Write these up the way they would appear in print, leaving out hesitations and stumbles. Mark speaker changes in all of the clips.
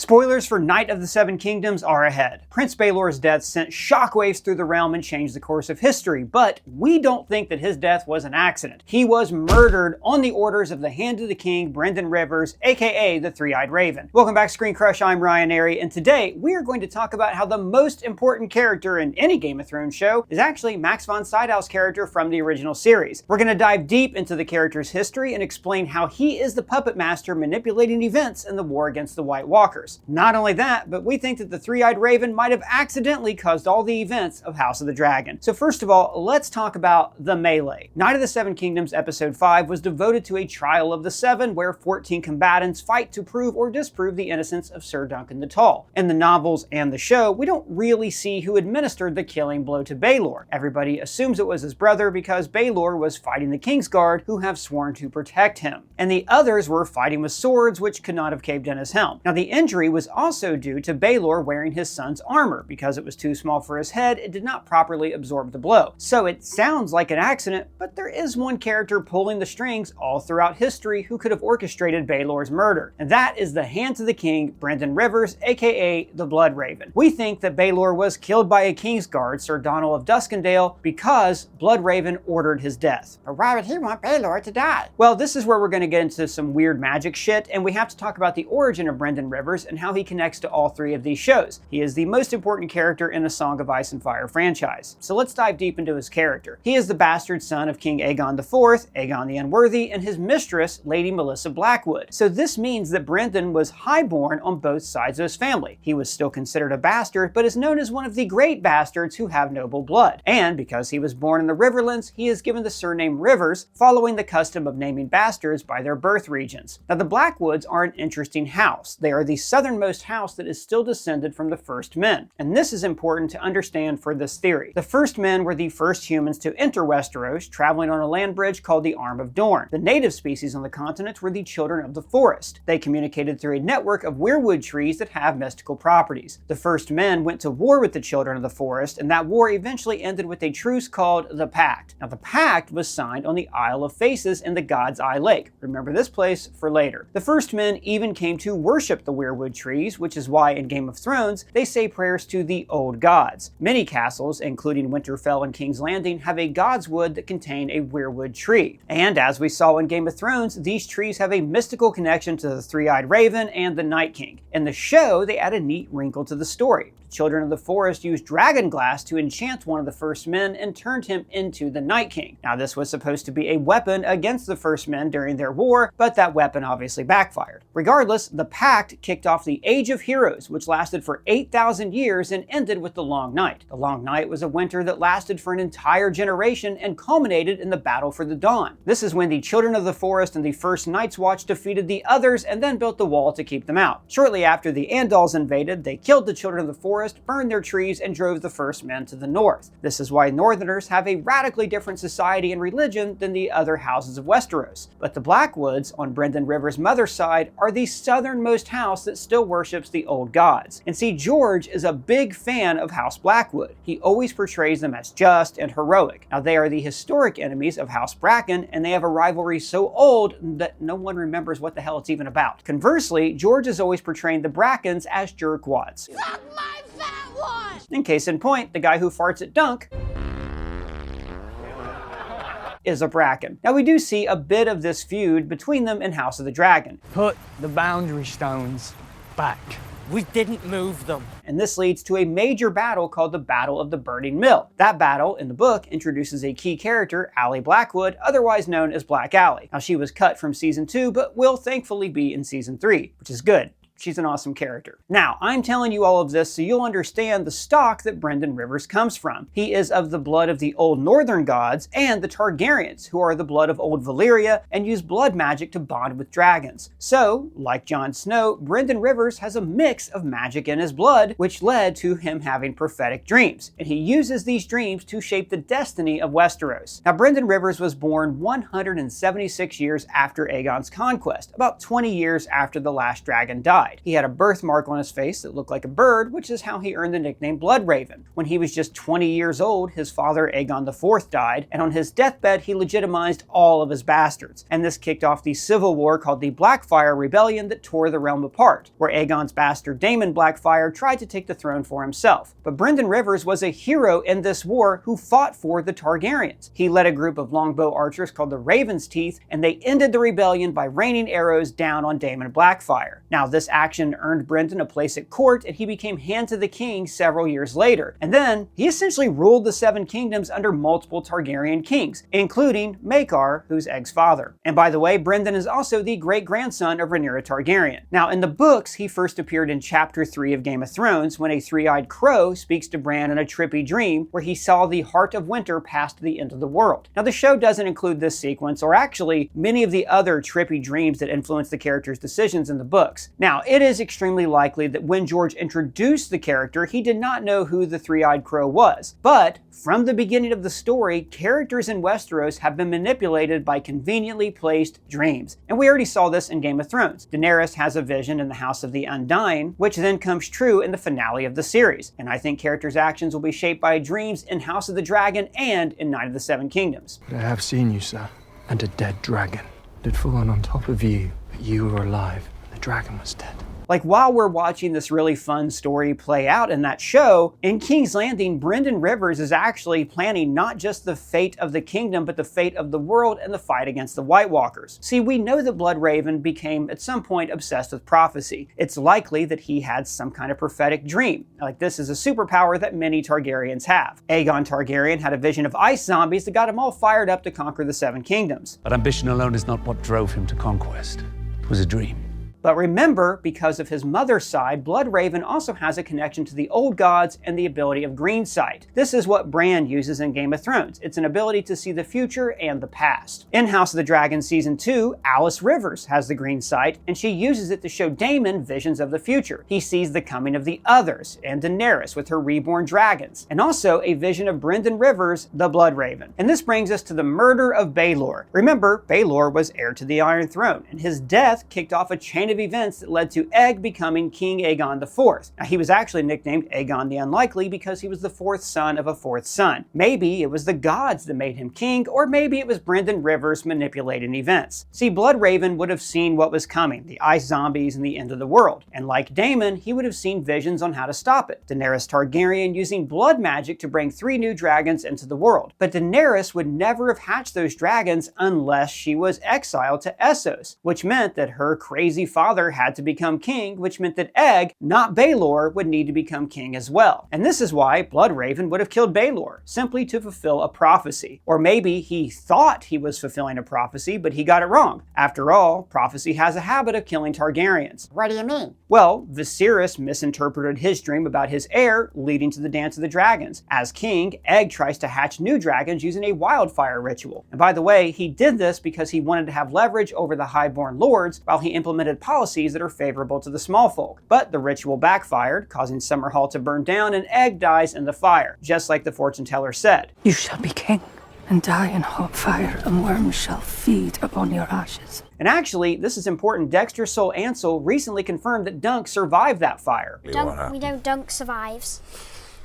Speaker 1: Spoilers for Knight of the Seven Kingdoms are ahead. Prince Baelor's death sent shockwaves through the realm and changed the course of history, but we don't think that his death was an accident. He was murdered on the orders of the Hand of the King, Brynden Rivers, aka the Three-Eyed Raven. Welcome back, ScreenCrush. I'm Ryan Airy, and today we are going to talk about how the most important character in any Game of Thrones show is actually Max von Sydow's character from the original series. We're going to dive deep into the character's history and explain how he is the puppet master manipulating events in the war against the White Walkers. Not only that, but we think that the Three-Eyed Raven might have accidentally caused all the events of House of the Dragon. So first of all, let's talk about the melee. Knight of the Seven Kingdoms Episode 5 was devoted to a trial of the Seven, where 14 combatants fight to prove or disprove the innocence of Sir Duncan the Tall. In the novels and the show, we don't really see who administered the killing blow to Baelor. Everybody assumes it was his brother because Baelor was fighting the Kingsguard, who have sworn to protect him. And the others were fighting with swords, which could not have caved in his helm. Now, the injury was also due to Baelor wearing his son's armor. Because it was too small for his head, it did not properly absorb the blow. So it sounds like an accident, but there is one character pulling the strings all throughout history who could have orchestrated Baelor's murder, and that is the Hand of the King, Brynden Rivers, aka the Blood Raven. We think that Baelor was killed by a Kingsguard, Sir Donald of Duskendale, because Blood Raven ordered his death. But why would he want Baelor to die? Well, this is where we're going to get into some weird magic shit, and we have to talk about the origin of Brynden Rivers and how he connects to all three of these shows. He is the most important character in the Song of Ice and Fire franchise. So let's dive deep into his character. He is the bastard son of King Aegon IV, Aegon the Unworthy, and his mistress, Lady Melissa Blackwood. So this means that Brynden was highborn on both sides of his family. He was still considered a bastard, but is known as one of the great bastards who have noble blood. And because he was born in the Riverlands, he is given the surname Rivers, following the custom of naming bastards by their birth regions. Now, the Blackwoods are an interesting house. They are the southernmost house that is still descended from the First Men. And this is important to understand for this theory. The First Men were the first humans to enter Westeros, traveling on a land bridge called the Arm of Dorne. The native species on the continent were the Children of the Forest. They communicated through a network of weirwood trees that have mystical properties. The First Men went to war with the Children of the Forest, and that war eventually ended with a truce called the Pact. Now, the Pact was signed on the Isle of Faces in the God's Eye Lake. Remember this place for later. The First Men even came to worship the weirwood trees, which is why in Game of Thrones they say prayers to the old gods. Many castles, including Winterfell and King's Landing, have a god's wood that contain a weirwood tree. And as we saw in Game of Thrones, these trees have a mystical connection to the Three-Eyed Raven and the Night King. In the show, they add a neat wrinkle to the story. Children of the Forest used dragon glass to enchant one of the First Men and turned him into the Night King. Now, this was supposed to be a weapon against the First Men during their war, but that weapon obviously backfired. Regardless, the Pact kicked off the Age of Heroes, which lasted for 8,000 years and ended with the Long Night. The Long Night was a winter that lasted for an entire generation and culminated in the Battle for the Dawn. This is when the Children of the Forest and the First Night's Watch defeated the others and then built the wall to keep them out. Shortly after the Andals invaded, they killed the Children of the Forest, burned their trees, and drove the First Men to the north. This is why Northerners have a radically different society and religion than the other houses of Westeros. But the Blackwoods, on Brynden Rivers' mother's side, are the southernmost house that still worships the old gods. And see, George is a big fan of House Blackwood. He always portrays them as just and heroic. Now, they are the historic enemies of House Bracken, and they have a rivalry so old that no one remembers what the hell it's even about. Conversely, George is always portraying the Brackens as jerkwads.
Speaker 2: Suck my fat one!
Speaker 1: In case in point, the guy who farts at Dunk is a Bracken. Now, we do see a bit of this feud between them in House of the Dragon.
Speaker 3: Put the boundary stones back.
Speaker 2: We didn't move them.
Speaker 1: And this leads to a major battle called the Battle of the Burning Mill. That battle, in the book, introduces a key character, Aly Blackwood, otherwise known as Black Aly. Now, she was cut from Season 2, but will thankfully be in Season 3, which is good. She's an awesome character. Now, I'm telling you all of this so you'll understand the stock that Brynden Rivers comes from. He is of the blood of the old northern gods and the Targaryens, who are the blood of old Valyria and use blood magic to bond with dragons. So, like Jon Snow, Brynden Rivers has a mix of magic in his blood, which led to him having prophetic dreams. And he uses these dreams to shape the destiny of Westeros. Now, Brynden Rivers was born 176 years after Aegon's conquest, about 20 years after the last dragon died. died. He had a birthmark on his face that looked like a bird, which is how he earned the nickname Bloodraven. When he was just 20 years old, his father Aegon IV died, and on his deathbed he legitimized all of his bastards. And this kicked off the civil war called the Blackfyre Rebellion that tore the realm apart, where Aegon's bastard Daemon Blackfyre tried to take the throne for himself. But Brynden Rivers was a hero in this war who fought for the Targaryens. He led a group of longbow archers called the Raven's Teeth, and they ended the rebellion by raining arrows down on Daemon Blackfyre. Now, this action earned Brynden a place at court, and he became Hand to the King several years later. And then, he essentially ruled the Seven Kingdoms under multiple Targaryen kings, including Maekar, who's Egg's father. And by the way, Brynden is also the great-grandson of Rhaenyra Targaryen. Now, in the books, he first appeared in Chapter 3 of Game of Thrones when a three-eyed crow speaks to Bran in a trippy dream where he saw the Heart of Winter pass to the end of the world. Now, the show doesn't include this sequence, or actually many of the other trippy dreams that influence the character's decisions in the books. Now, it is extremely likely that when George introduced the character, he did not know who the three-eyed crow was. But from the beginning of the story, characters in Westeros have been manipulated by conveniently placed dreams. And we already saw this in Game of Thrones. Daenerys has a vision in the House of the Undying, which then comes true in the finale of the series. And I think characters' actions will be shaped by dreams in House of the Dragon and in Night of the Seven Kingdoms.
Speaker 4: But I have seen you, sir, and a dead dragon. It had fallen on top of you, but you were alive, and the dragon was dead.
Speaker 1: Like, while we're watching this really fun story play out in that show, in King's Landing, Brynden Rivers is actually planning not just the fate of the kingdom, but the fate of the world and the fight against the White Walkers. See, we know that Bloodraven became, at some point, obsessed with prophecy. It's likely that he had some kind of prophetic dream. Like, this is a superpower that many Targaryens have. Aegon Targaryen had a vision of ice zombies that got him all fired up to conquer the Seven Kingdoms.
Speaker 5: But ambition alone is not what drove him to conquest. It was a dream.
Speaker 1: But remember, because of his mother's side, Bloodraven also has a connection to the old gods and the ability of green sight. This is what Bran uses in Game of Thrones. It's an ability to see the future and the past. In House of the Dragon Season 2, Alice Rivers has the green sight, and she uses it to show Daemon visions of the future. He sees the coming of the others, and Daenerys with her reborn dragons, and also a vision of Brynden Rivers, the Bloodraven. And this brings us to the murder of Baelor. Remember, Baelor was heir to the Iron Throne, and his death kicked off a chain of events that led to Egg becoming King Aegon IV. Now, he was actually nicknamed Aegon the Unlikely because he was the fourth son of a fourth son. Maybe it was the gods that made him king, or maybe it was Brynden Rivers manipulating events. See, Bloodraven would have seen what was coming, the ice zombies and the end of the world. And like Daemon, he would have seen visions on how to stop it. Daenerys Targaryen using blood magic to bring 3 new dragons into the world. But Daenerys would never have hatched those dragons unless she was exiled to Essos, which meant that her crazy father had to become king, which meant that Egg, not Baelor, would need to become king as well. And this is why Bloodraven would have killed Baelor, simply to fulfill a prophecy. Or maybe he thought he was fulfilling a prophecy, but he got it wrong. After all, prophecy has a habit of killing Targaryens.
Speaker 6: What do you mean?
Speaker 1: Well, Viserys misinterpreted his dream about his heir, leading to the Dance of the Dragons. As king, Egg tries to hatch new dragons using a wildfire ritual. And by the way, he did this because he wanted to have leverage over the highborn lords while he implemented policies that are favorable to the small folk. But the ritual backfired, causing Summerhall to burn down, and Egg dies in the fire, just like the fortune teller said.
Speaker 7: You shall be king, and die in hot fire, and worms shall feed upon your ashes.
Speaker 1: And actually, this is important, Dexter Sol Ansel recently confirmed that Dunk survived that fire.
Speaker 6: We know Dunk survives,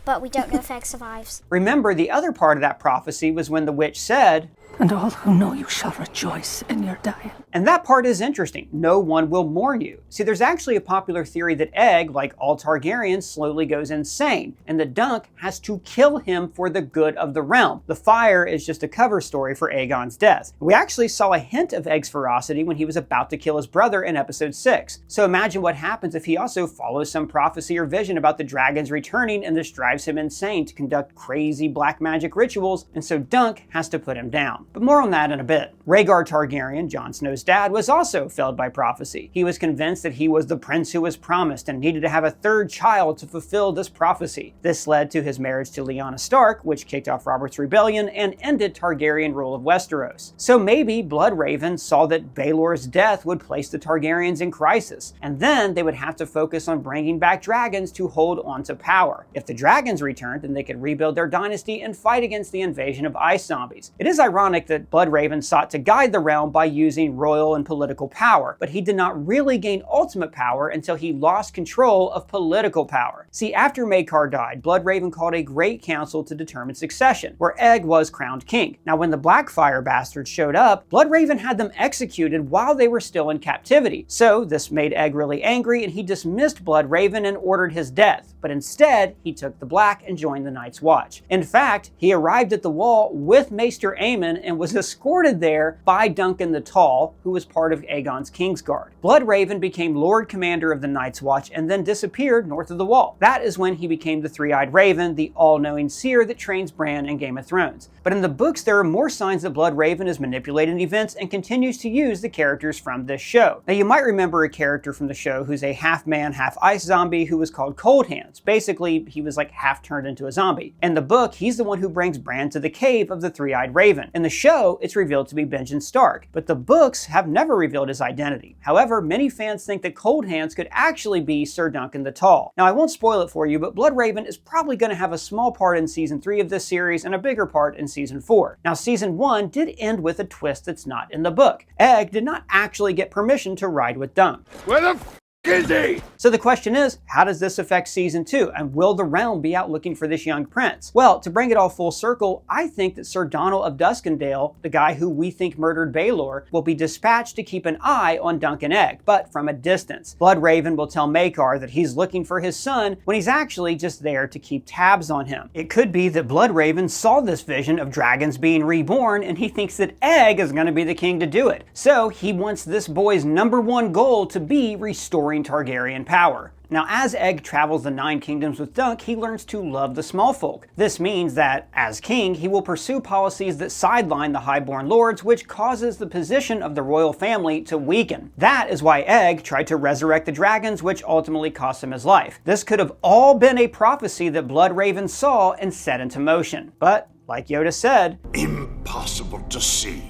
Speaker 6: but we don't know if Egg survives.
Speaker 1: Remember, the other part of that prophecy was when the witch said,
Speaker 7: And all who know you shall rejoice in your dying.
Speaker 1: And that part is interesting. No one will mourn you. See, there's actually a popular theory that Egg, like all Targaryens, slowly goes insane, and that Dunk has to kill him for the good of the realm. The fire is just a cover story for Aegon's death. We actually saw a hint of Egg's ferocity when he was about to kill his brother in episode 6. So imagine what happens if he also follows some prophecy or vision about the dragons returning, and this drives him insane to conduct crazy black magic rituals, and so Dunk has to put him down. But more on that in a bit. Rhaegar Targaryen, Jon Snow's dad, was also felled by prophecy. He was convinced that he was the prince who was promised and needed to have a third child to fulfill this prophecy. This led to his marriage to Lyanna Stark, which kicked off Robert's Rebellion and ended Targaryen rule of Westeros. So maybe Bloodraven saw that Baelor's death would place the Targaryens in crisis, and then they would have to focus on bringing back dragons to hold on to power. If the dragons returned, then they could rebuild their dynasty and fight against the invasion of ice zombies. It is ironic ironic that Bloodraven sought to guide the realm by using royal and political power, but he did not really gain ultimate power until he lost control of political power. See, after Maekar died, Bloodraven called a great council to determine succession, where Egg was crowned king. Now, when the Blackfire bastards showed up, Bloodraven had them executed while they were still in captivity. So this made Egg really angry, and he dismissed Bloodraven and ordered his death. But instead, he took the Black and joined the Night's Watch. In fact, he arrived at the wall with Maester Aemon and was escorted there by Duncan the Tall, who was part of Aegon's Kingsguard. Bloodraven became Lord Commander of the Night's Watch and then disappeared north of the wall. That is when he became the Three-Eyed Raven, the all-knowing seer that trains Bran in Game of Thrones. But in the books, there are more signs that Bloodraven is manipulating events and continues to use the characters from this show. Now, you might remember a character from the show who's a half-man, half-ice zombie who was called Cold Hands. Basically, he was like half turned into a zombie. In the book, he's the one who brings Bran to the cave of the Three-Eyed Raven. In the show, it's revealed to be Benjen Stark, but the books have never revealed his identity. However, many fans think that Cold Hands could actually be Sir Duncan the Tall. Now, I won't spoil it for you, but Bloodraven is probably going to have a small part in Season 3 of this series and a bigger part in Season 4. Now, Season 1 did end with a twist that's not in the book. Egg did not actually get permission to ride with Dunk.
Speaker 8: Where the f*** is he?
Speaker 1: So the question is, how does this affect Season 2, and will the realm be out looking for this young prince? Well, to bring it all full circle, I think that Sir Donald of Duskendale, the guy who we think murdered Baelor, will be dispatched to keep an eye on Dunk and Egg, but from a distance. Bloodraven will tell Maekar that he's looking for his son when he's actually just there to keep tabs on him. It could be that Bloodraven saw this vision of dragons being reborn and he thinks that Egg is going to be the king to do it. So he wants this boy's #1 goal to be restoring Targaryen power. Now, as Egg travels the 9 kingdoms with Dunk, he learns to love the small folk. This means that, as king, he will pursue policies that sideline the highborn lords, which causes the position of the royal family to weaken. That is why Egg tried to resurrect the dragons, which ultimately cost him his life. This could have all been a prophecy that Bloodraven saw and set into motion. But, like Yoda said,
Speaker 8: Impossible to see.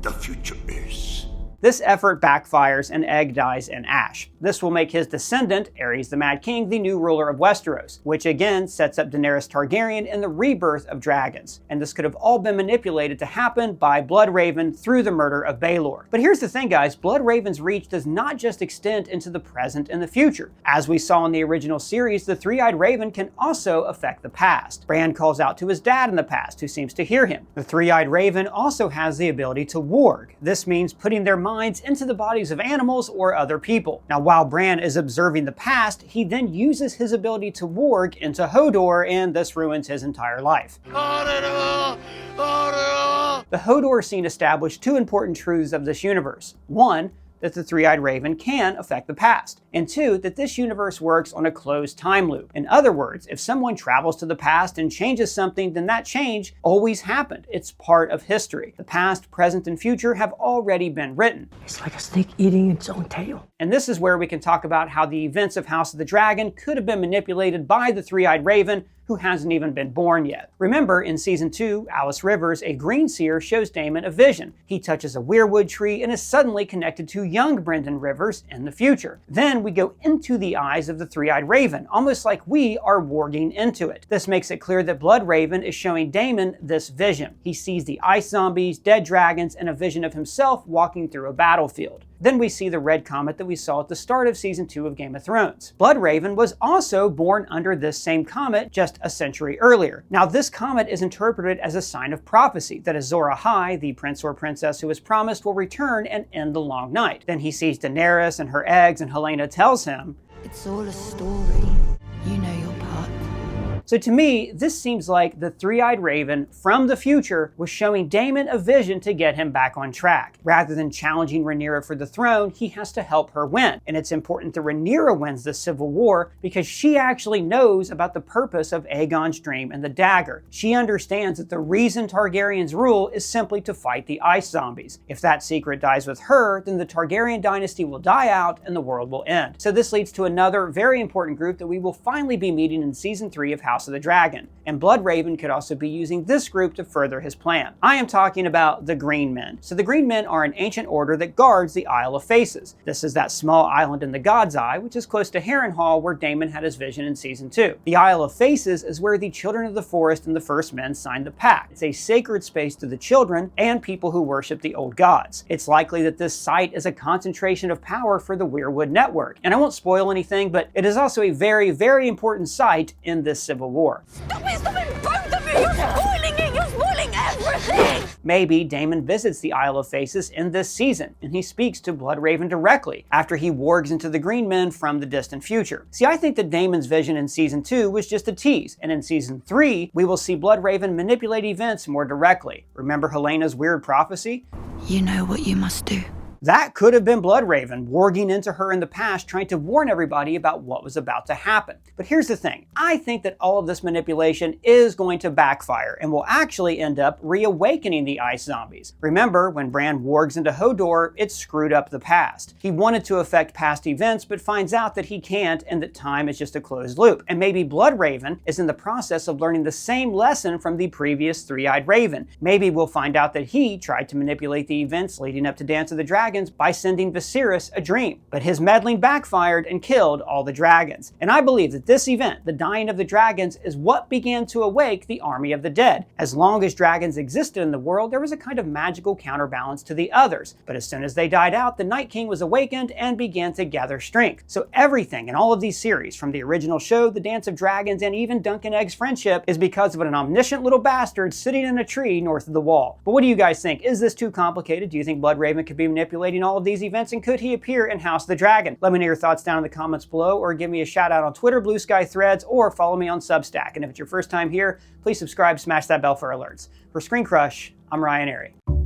Speaker 8: The future is.
Speaker 1: This effort backfires and Egg dies in ash. This will make his descendant, Aerys the Mad King, the new ruler of Westeros, which again sets up Daenerys Targaryen in the rebirth of dragons. And this could have all been manipulated to happen by Bloodraven through the murder of Baelor. But here's the thing, guys, Bloodraven's reach does not just extend into the present and the future. As we saw in the original series, the Three-Eyed Raven can also affect the past. Bran calls out to his dad in the past, who seems to hear him. The Three-Eyed Raven also has the ability to warg. This means putting their minds into the bodies of animals or other people. Now, while Bran is observing the past, he then uses his ability to warg into Hodor, and this ruins his entire life. The Hodor scene established 2 important truths of this universe. 1, that the Three-Eyed Raven can affect the past, and 2, that this universe works on a closed time loop. In other words, if someone travels to the past and changes something, then that change always happened. It's part of history. The past, present, and future have already been written.
Speaker 7: It's like a snake eating its own tail.
Speaker 1: And this is where we can talk about how the events of House of the Dragon could have been manipulated by the Three-Eyed Raven, who hasn't even been born yet. Remember, in Season 2, Alice Rivers, a green seer, shows Daemon a vision. He touches a weirwood tree and is suddenly connected to young Brendan Rivers in the future. Then we go into the eyes of the Three-Eyed Raven, almost like we are warging into it. This makes it clear that Bloodraven is showing Daemon this vision. He sees the ice zombies, dead dragons, and a vision of himself walking through a battlefield. Then we see the red comet that we saw at the start of Season 2 of Game of Thrones. Bloodraven was also born under this same comet just a century earlier. Now, this comet is interpreted as a sign of prophecy, that Azor Ahai, the prince or princess who is promised, will return and end the long night. Then he sees Daenerys and her eggs, and Helena tells him,
Speaker 7: It's all a story. You know your part.
Speaker 1: So to me, this seems like the Three-Eyed Raven from the future was showing Daemon a vision to get him back on track. Rather than challenging Rhaenyra for the throne, he has to help her win. And it's important that Rhaenyra wins the civil war because she actually knows about the purpose of Aegon's dream and the dagger. She understands that the reason Targaryens rule is simply to fight the ice zombies. If that secret dies with her, then the Targaryen dynasty will die out and the world will end. So this leads to another very important group that we will finally be meeting in Season 3 of House House of the Dragon, and Bloodraven could also be using this group to further his plan. I am talking about the Green Men. So the Green Men are an ancient order that guards the Isle of Faces. This is that small island in the God's Eye, which is close to Harrenhal, where Daemon had his vision in Season 2. The Isle of Faces is where the Children of the Forest and the First Men signed the pact. It's a sacred space to the children and people who worship the old gods. It's likely that this site is a concentration of power for the Weirwood network. And I won't spoil anything, but it is also a very, very important site in this civil war.
Speaker 2: Stop it, both of you! You're spoiling it! You're spoiling everything!
Speaker 1: Maybe Daemon visits the Isle of Faces in this season, and he speaks to Bloodraven directly after he wargs into the Green Men from the distant future. See, I think that Daemon's vision in Season 2 was just a tease, and in Season 3, we will see Bloodraven manipulate events more directly. Remember Helena's weird prophecy?
Speaker 7: You know what you must do.
Speaker 1: That could have been Bloodraven warging into her in the past, trying to warn everybody about what was about to happen. But here's the thing. I think that all of this manipulation is going to backfire and will actually end up reawakening the ice zombies. Remember, when Bran wargs into Hodor, it screwed up the past. He wanted to affect past events, but finds out that he can't and that time is just a closed loop. And maybe Bloodraven is in the process of learning the same lesson from the previous Three-Eyed Raven. Maybe we'll find out that he tried to manipulate the events leading up to Dance of the Dragons by sending Viserys a dream, but his meddling backfired and killed all the dragons. And I believe that this event, the dying of the dragons, is what began to awake the army of the dead. As long as dragons existed in the world, there was a kind of magical counterbalance to the others, but as soon as they died out, the Night King was awakened and began to gather strength. So everything in all of these series, from the original show, The Dance of Dragons, and even Dunk and Egg's friendship, is because of an omniscient little bastard sitting in a tree north of the wall. But what do you guys think? Is this too complicated? Do you think Bloodraven could be manipulating all of these events, and could he appear in House of the Dragon? Let me know your thoughts down in the comments below, or give me a shout out on Twitter, Blue Sky Threads, or follow me on Substack. And if it's your first time here, please subscribe, smash that bell for alerts. For ScreenCrush, I'm Ryan Airy.